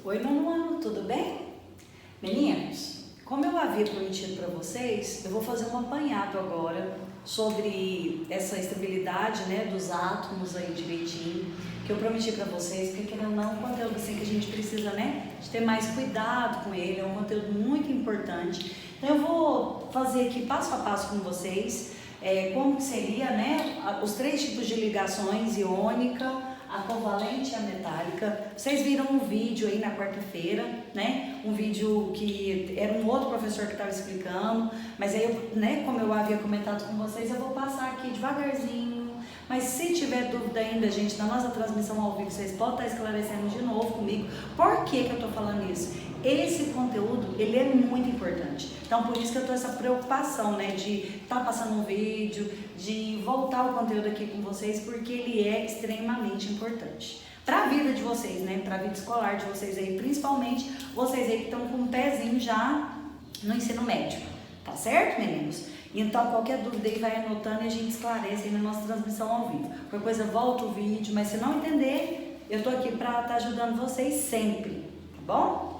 Oi, nono ano, tudo bem? Meninos, como eu havia prometido para vocês, eu vou fazer um apanhado agora sobre essa estabilidade, né, dos átomos aí direitinho, que eu prometi para vocês, porque querendo ou não, é um conteúdo assim que a gente precisa, né, de ter mais cuidado com ele, é um conteúdo muito importante. Então eu vou fazer aqui passo a passo com vocês, como que seria, né, os três tipos de ligações, iônica, a covalente e a metálica. Vocês viram um vídeo aí na quarta-feira, né? Um vídeo que era um outro professor que estava explicando, mas aí, como eu havia comentado com vocês, eu vou passar aqui devagarzinho. Mas se tiver dúvida ainda, gente, na nossa transmissão ao vivo, vocês podem estar esclarecendo de novo comigo. Por que eu tô falando isso? Esse conteúdo, ele é muito importante. Então, por isso que eu tô essa preocupação, né, de estar passando um vídeo, de voltar o conteúdo aqui com vocês, porque ele é extremamente importante. Para a vida de vocês, né, para a vida escolar de vocês aí, principalmente vocês aí que estão com um pezinho já no ensino médio. Tá certo, meninos? Então, qualquer dúvida aí vai anotando e a gente esclarece aí na nossa transmissão ao vivo. Qualquer coisa, volta o vídeo, mas se não entender, eu tô aqui para estar ajudando vocês sempre, tá bom?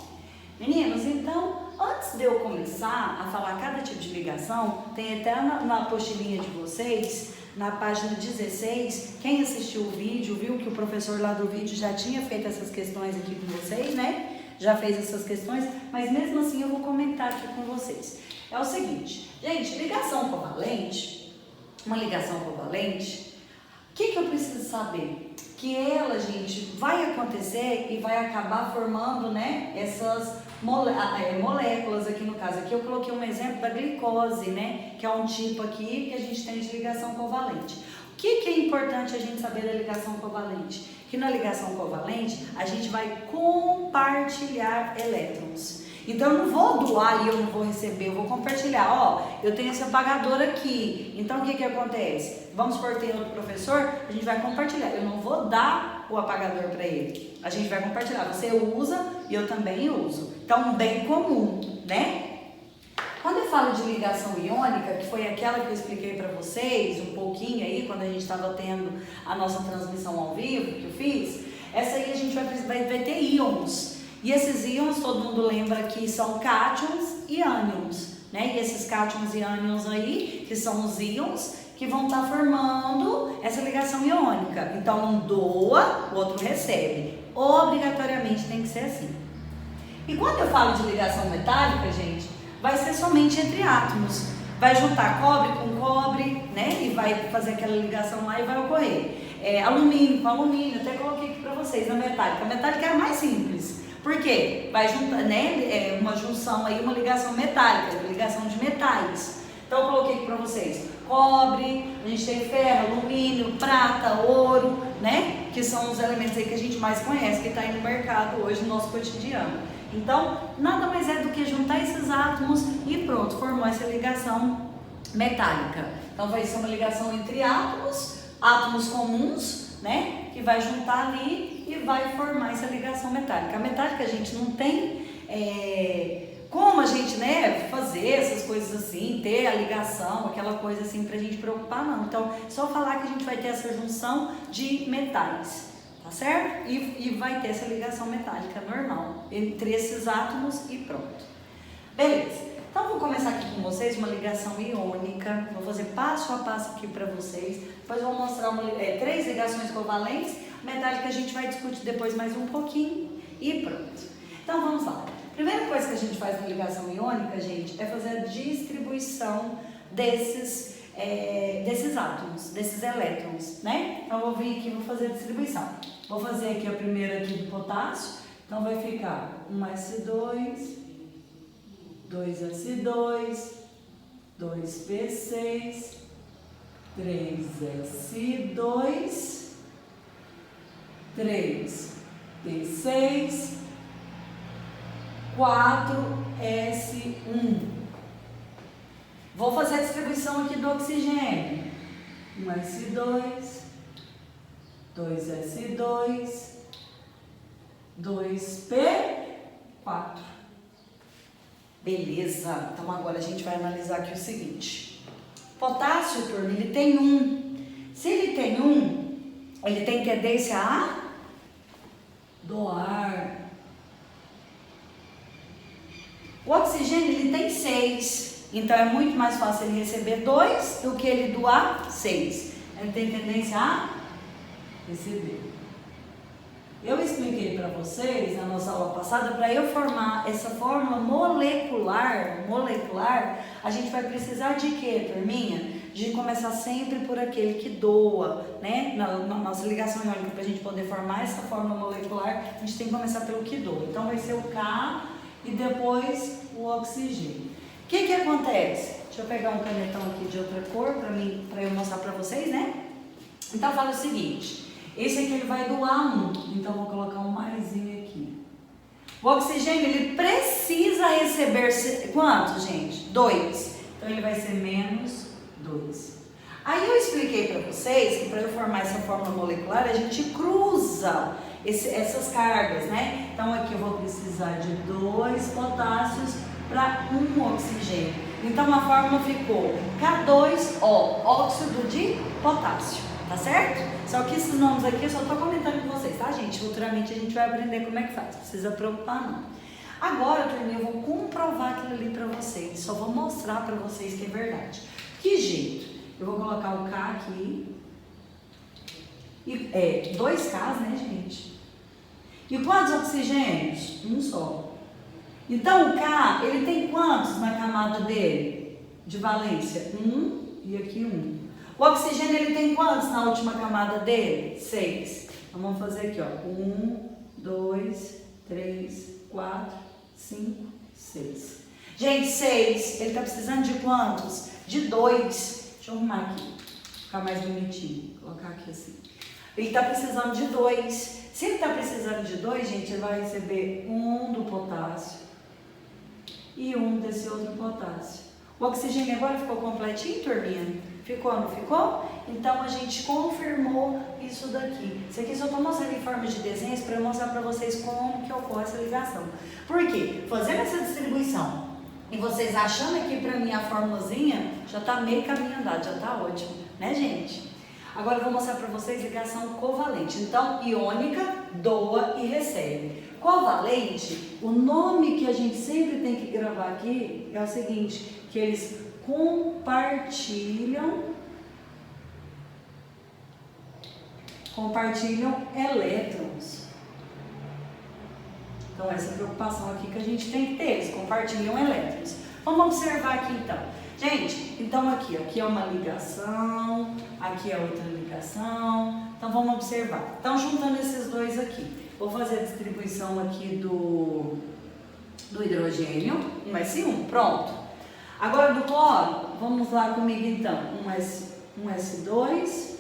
Meninos, então, antes de eu começar a falar cada tipo de ligação, tem até na apostilinha de vocês, na página 16, quem assistiu o vídeo, viu que o professor lá do vídeo já tinha feito essas questões aqui com vocês, né? Já fez essas questões, mas mesmo assim eu vou comentar aqui com vocês. É o seguinte, gente, ligação covalente, uma ligação covalente, o que eu preciso saber? Que ela, gente, vai acontecer e vai acabar formando, né, essas moléculas aqui no caso. Aqui eu coloquei um exemplo da glicose, né, que é um tipo aqui que a gente tem de ligação covalente. O que é importante a gente saber da ligação covalente? Que na ligação covalente a gente vai compartilhar elétrons. Então eu não vou doar e eu não vou receber, eu vou compartilhar. Ó, eu tenho esse apagador aqui. Então o que acontece? Vamos supor que tem outro professor, a gente vai compartilhar. Eu não vou dar o apagador para ele. A gente vai compartilhar. Você usa e eu também uso. Então um bem comum, né? Quando eu falo de ligação iônica, que foi aquela que eu expliquei para vocês um pouquinho aí, quando a gente estava tendo a nossa transmissão ao vivo, que eu fiz, essa aí a gente vai ter íons. E esses íons, todo mundo lembra que são cátions e ânions, né? E esses cátions e ânions aí, que são os íons, que vão estar formando essa ligação iônica. Então, um doa, o outro recebe. Obrigatoriamente tem que ser assim. E quando eu falo de ligação metálica, gente, vai ser somente entre átomos. Vai juntar cobre com cobre, né? E vai fazer aquela ligação lá e vai ocorrer. Alumínio com alumínio, até coloquei aqui para vocês, a metálica. A metálica é a mais simples. Por quê? Vai juntar, né? Uma junção aí, uma ligação metálica, uma ligação de metais. Então eu coloquei aqui para vocês cobre, a gente tem ferro, alumínio, prata, ouro, né? Que são os elementos aí que a gente mais conhece, que está aí no mercado hoje no nosso cotidiano. Então, nada mais é do que juntar esses átomos e pronto, formou essa ligação metálica. Então vai ser uma ligação entre átomos comuns, né? Que vai juntar ali e vai formar essa ligação metálica. A metálica, a gente não tem como a gente, né, fazer essas coisas assim, ter a ligação, aquela coisa assim pra gente preocupar, não. Então, só falar que a gente vai ter essa junção de metais, tá certo? E vai ter essa ligação metálica normal entre esses átomos e pronto. Beleza. Então, vou começar aqui com vocês uma ligação iônica. Vou fazer passo a passo aqui para vocês. Depois vou mostrar três ligações covalentes. Metálica a gente vai discutir depois mais um pouquinho e pronto. Então, vamos lá. Primeira coisa que a gente faz na ligação iônica, gente, é fazer a distribuição desses átomos, desses elétrons, né? Então, eu vou vir aqui e vou fazer a distribuição. Vou fazer aqui a primeira aqui do potássio. Então, vai ficar um S2... 2S2, 2P6, 3S2, 3P6, 4S1. Vou fazer a distribuição aqui do oxigênio. 1S2, 2S2, 2P4. Beleza, então agora a gente vai analisar aqui o seguinte. Potássio, turma, ele tem 1. Se ele tem 1, ele tem tendência a doar. O oxigênio ele tem 6, então é muito mais fácil ele receber 2 do que ele doar 6. Ele tem tendência a receber. Eu expliquei para vocês na nossa aula passada, para eu formar essa fórmula molecular, a gente vai precisar de quê, turminha? De começar sempre por aquele que doa, né? Na nossa ligação iônica, para a gente poder formar essa fórmula molecular, a gente tem que começar pelo que doa. Então vai ser o K e depois o oxigênio. O que que acontece? Deixa eu pegar um canetão aqui de outra cor para eu mostrar para vocês, né? Então fala o seguinte, esse aqui ele vai doar 1, então vou colocar um maisinho aqui. O oxigênio ele precisa receber quanto, gente? 2. Então ele vai ser menos 2. Aí eu expliquei para vocês que para eu formar essa fórmula molecular a gente cruza essas cargas, né? Então aqui eu vou precisar de 2 potássios para 1 oxigênio. Então a fórmula ficou K2O, óxido de potássio, tá certo? Só que esses nomes aqui eu só estou comentando com vocês, tá, gente? Futuramente a gente vai aprender como é que faz, não precisa preocupar não. Agora, turminha, eu vou comprovar aquilo ali para vocês, só vou mostrar para vocês que é verdade. Que jeito? Eu vou colocar o K aqui, e 2Ks, né, gente? E quantos oxigênios? Um só. Então o K, ele tem quantos na camada dele? De valência? 1 e aqui 1. O oxigênio, ele tem quantos na última camada dele? 6. Então vamos fazer aqui, ó. 1, 2, 3, 4, 5, 6. Gente, 6, ele tá precisando de quantos? De 2. Deixa eu arrumar aqui, ficar mais bonitinho. Vou colocar aqui assim. Ele tá precisando de 2. Se ele tá precisando de 2, gente, ele vai receber 1 do potássio e 1 desse outro potássio. O oxigênio agora ficou completinho, turminha? Ficou, não ficou? Então a gente confirmou isso daqui. Isso aqui só estou mostrando em forma de desenhos para eu mostrar para vocês como que ocorre essa ligação. Por quê? Fazendo essa distribuição e vocês achando aqui para mim a formulazinha, já está meio caminho andado, já está ótimo, né, gente? Agora eu vou mostrar para vocês ligação covalente. Então, iônica, doa e recebe. Covalente, o nome que a gente sempre tem que gravar aqui é o seguinte, que eles compartilham elétrons. Então essa preocupação aqui que a gente tem que ter, eles compartilham elétrons. Vamos observar aqui então. Gente, então aqui é uma ligação, aqui é outra ligação, então vamos observar. Então juntando esses dois aqui, vou fazer a distribuição aqui do hidrogênio, um S1, pronto. Agora do cloro, vamos lá comigo então, um S2,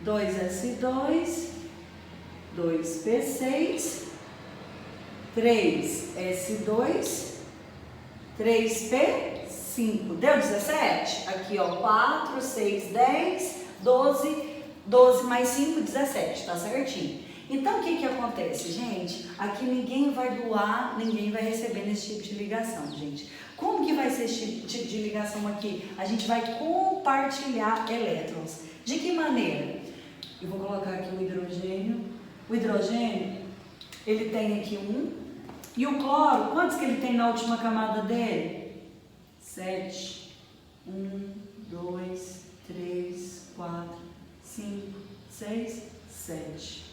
2S2, 2P6, 3S2, 3P5, deu 17? Aqui ó, 4, 6, 10, 12 mais 5, 17, tá certinho? Então o que acontece, gente? Aqui ninguém vai doar, ninguém vai receber nesse tipo de ligação, gente. Como que vai ser esse tipo de ligação aqui? A gente vai compartilhar elétrons. De que maneira? Eu vou colocar aqui o hidrogênio. O hidrogênio, ele tem aqui 1. E o cloro, quantos que ele tem na última camada dele? 7. 1, 2, 3, 4, 5, 6, 7.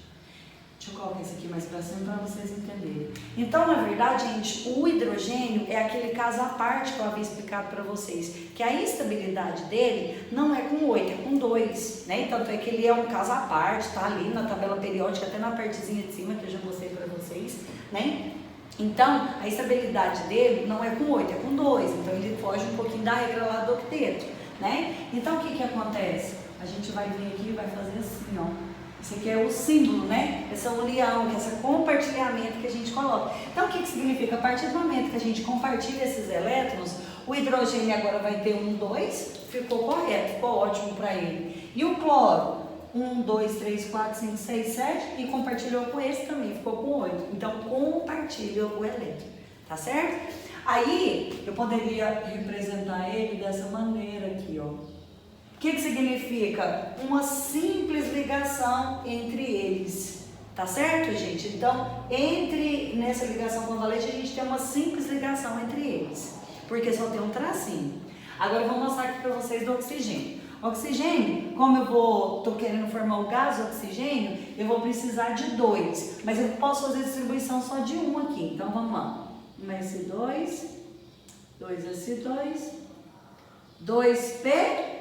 Deixa eu colocar isso aqui mais para cima para vocês entenderem. Então, na verdade, gente, o hidrogênio é aquele caso à parte que eu havia explicado para vocês, que a instabilidade dele não é com 8, é com 2, né? Tanto é que ele é um caso à parte, tá ali na tabela periódica, até na partezinha de cima, que eu já mostrei para vocês, né? Então, a estabilidade dele não é com 8, é com 2, então ele foge um pouquinho da regra lá do octeto, né? Então, o que acontece? A gente vai vir aqui e vai fazer assim, ó. Esse aqui é o símbolo, né? Essa união, esse compartilhamento que a gente coloca. Então, o que significa? A partir do momento que a gente compartilha esses elétrons, o hidrogênio agora vai ter 1, 2, ficou correto, ficou ótimo para ele. E o cloro, 1, 2, 3, 4, 5, 6, 7, e compartilhou com esse também, ficou com 8. Então, compartilha o elétron, tá certo? Aí, eu poderia representar ele dessa maneira aqui, ó. O que significa? Uma simples ligação entre eles. Tá certo, gente? Então, nessa ligação covalente, a gente tem uma simples ligação entre eles, porque só tem um tracinho. Agora eu vou mostrar aqui para vocês do oxigênio. Oxigênio, como eu tô querendo formar o gás oxigênio, eu vou precisar de 2, mas eu posso fazer distribuição só de 1 aqui. Então vamos lá. 1S2, 2S2, 2P,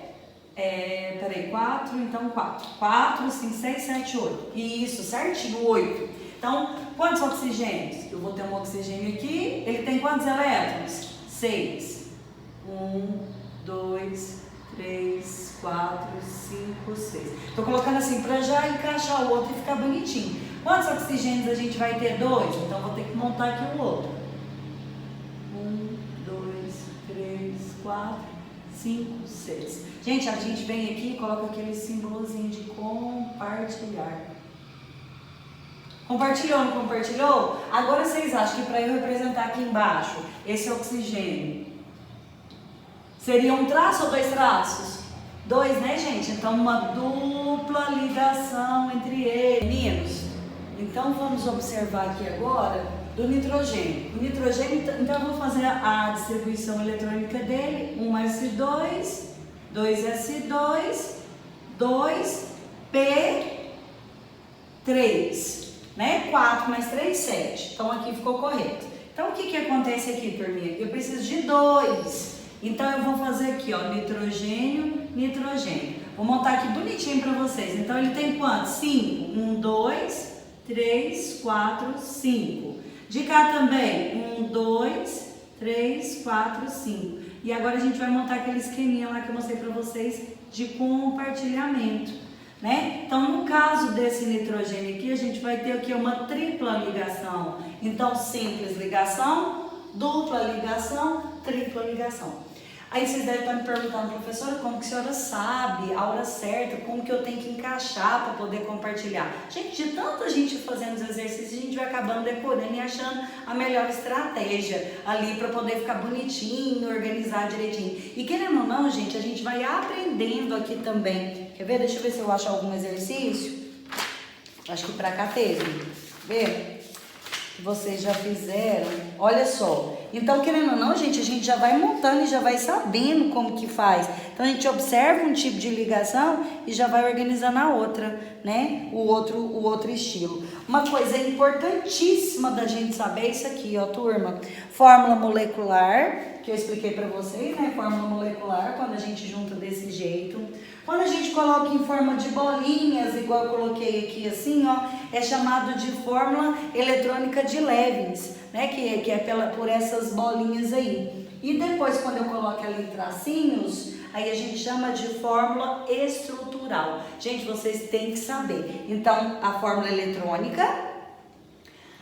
4, então 4, 5, 6, 7, 8. Isso, certinho, 8. Então, quantos oxigênios? Eu vou ter um oxigênio aqui, ele tem quantos elétrons? 6. 1, 2, 3, 4, 5, 6. Tô colocando assim para já encaixar o outro e ficar bonitinho. Quantos oxigênios a gente vai ter? 2. Então vou ter que montar aqui o outro. 1, 2, 3, 4, 5, 6. Gente, a gente vem aqui e coloca aquele símbolozinho de compartilhar. Compartilhou, não compartilhou? Agora vocês acham que para eu representar aqui embaixo esse oxigênio seria um traço ou 2 traços? 2, né, gente? Então, uma dupla ligação entre eles. Meninos, então vamos observar aqui agora do nitrogênio. O nitrogênio, então eu vou fazer a distribuição eletrônica dele. 1S2, 2S2, 2P3, né? 4 mais 3, 7. Então, aqui ficou correto. Então, o que acontece aqui, turminha? Eu preciso de 2. Então, eu vou fazer aqui, ó, nitrogênio, nitrogênio. Vou montar aqui bonitinho para vocês. Então, ele tem quantos? 5. 1, 2, 3, 4, 5. De cá também, 1, 2, 3, 4, 5. E agora a gente vai montar aquele esqueminha lá que eu mostrei para vocês de compartilhamento, né? Então, no caso desse nitrogênio aqui, a gente vai ter aqui uma tripla ligação. Então, simples ligação, dupla ligação, tripla ligação. Aí vocês devem estar me perguntando, professora, como que a senhora sabe a hora certa, como que eu tenho que encaixar para poder compartilhar? Gente, de tanta gente fazendo os exercícios, a gente vai acabando decorando e achando a melhor estratégia ali para poder ficar bonitinho, organizar direitinho. E querendo ou não, gente, a gente vai aprendendo aqui também. Quer ver? Deixa eu ver se eu acho algum exercício. Acho que para cá teve. Vê? Vocês já fizeram, olha só. Então, querendo ou não, gente, a gente já vai montando e já vai sabendo como que faz. Então, a gente observa um tipo de ligação e já vai organizando a outra, né? O outro estilo. Uma coisa importantíssima da gente saber é isso aqui, ó, turma. Fórmula molecular, que eu expliquei pra vocês, né? Fórmula molecular, quando a gente junta desse jeito. Quando a gente coloca em forma de bolinhas, igual eu coloquei aqui assim, ó, é chamado de fórmula eletrônica de Lewis, né? Que é por essas bolinhas aí. E depois, quando eu coloco ali tracinhos, aí a gente chama de fórmula estrutural. Gente, vocês têm que saber. Então, a fórmula eletrônica,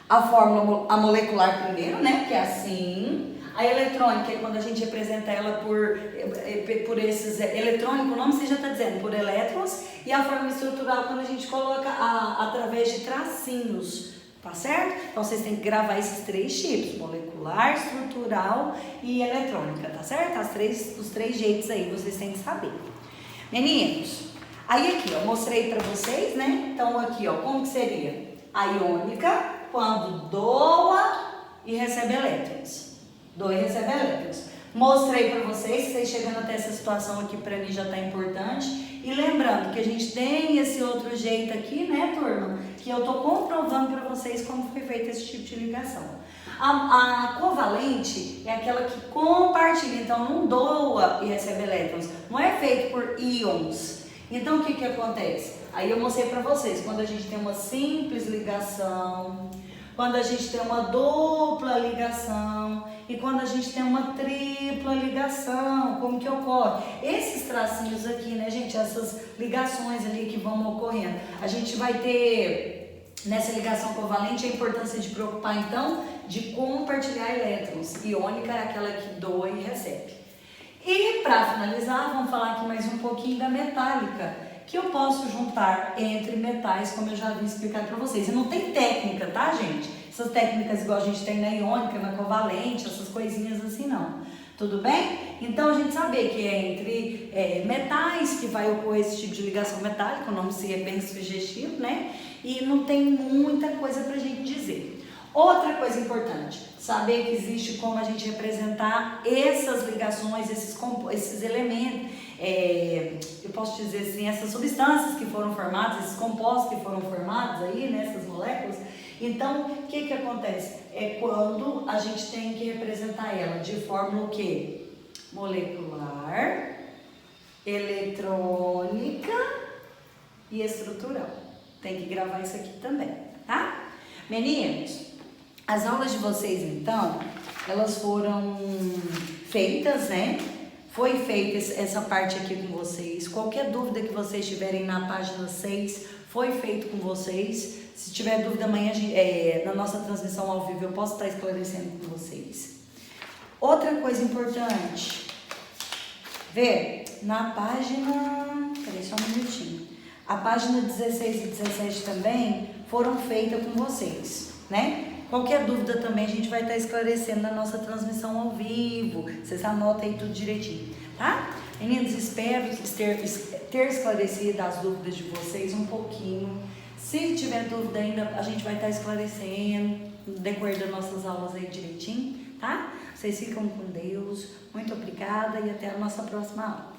a molecular primeiro, né? Que é assim. A eletrônica é quando a gente representa ela por esses eletrônicos, o nome você já está dizendo, por elétrons. E a forma estrutural quando a gente coloca através de tracinhos, tá certo? Então vocês têm que gravar esses 3 tipos, molecular, estrutural e eletrônica, tá certo? Os três jeitos aí vocês têm que saber. Meninos, aí aqui, ó, mostrei para vocês, né? Então aqui, ó, como que seria? A iônica, quando doa e recebe elétrons. Doa e recebe elétrons. Mostrei para vocês chegando até essa situação aqui para mim já tá importante. E lembrando que a gente tem esse outro jeito aqui, né, turma? Que eu tô comprovando para vocês como foi feito esse tipo de ligação. A covalente é aquela que compartilha, então não doa e recebe elétrons. Não é feito por íons. Então o que acontece? Aí eu mostrei para vocês, quando a gente tem uma simples ligação, quando a gente tem uma dupla ligação e quando a gente tem uma tripla ligação, como que ocorre? Esses tracinhos aqui, né, gente, essas ligações ali que vão ocorrendo, a gente vai ter nessa ligação covalente a importância de preocupar então de compartilhar elétrons. Iônica é aquela que doa e recebe. E para finalizar, vamos falar aqui mais um pouquinho da metálica, que eu posso juntar entre metais, como eu já havia explicado para vocês. E não tem técnica, tá, gente? Essas técnicas igual a gente tem na iônica, na covalente, essas coisinhas assim, não. Tudo bem? Então, a gente saber que é entre metais que vai ocorrer esse tipo de ligação metálica, o nome seria bem sugestivo, né? e não tem muita coisa pra gente dizer. Outra coisa importante, saber que existe como a gente representar essas ligações, esses elementos, eu posso dizer assim, essas substâncias que foram formadas, esses compostos que foram formados aí, nessas moléculas. Então, o que acontece? É quando a gente tem que representar ela de forma o quê? Molecular, eletrônica e estrutural. Tem que gravar isso aqui também, tá? Meninos, as aulas de vocês, então, elas foram feitas, né? Foi feita essa parte aqui com vocês. Qualquer dúvida que vocês tiverem na página 6, foi feito com vocês. Se tiver dúvida amanhã, na nossa transmissão ao vivo, eu posso estar esclarecendo com vocês. Outra coisa importante, vê, na página, peraí só um minutinho, a página 16 e 17 também foram feitas com vocês, né? Qualquer dúvida também a gente vai estar esclarecendo na nossa transmissão ao vivo. Vocês anotam aí tudo direitinho, tá? Meninos, espero ter esclarecido as dúvidas de vocês um pouquinho. Se tiver dúvida ainda, a gente vai estar esclarecendo no decorrer das nossas aulas aí direitinho, tá? Vocês ficam com Deus. Muito obrigada e até a nossa próxima aula.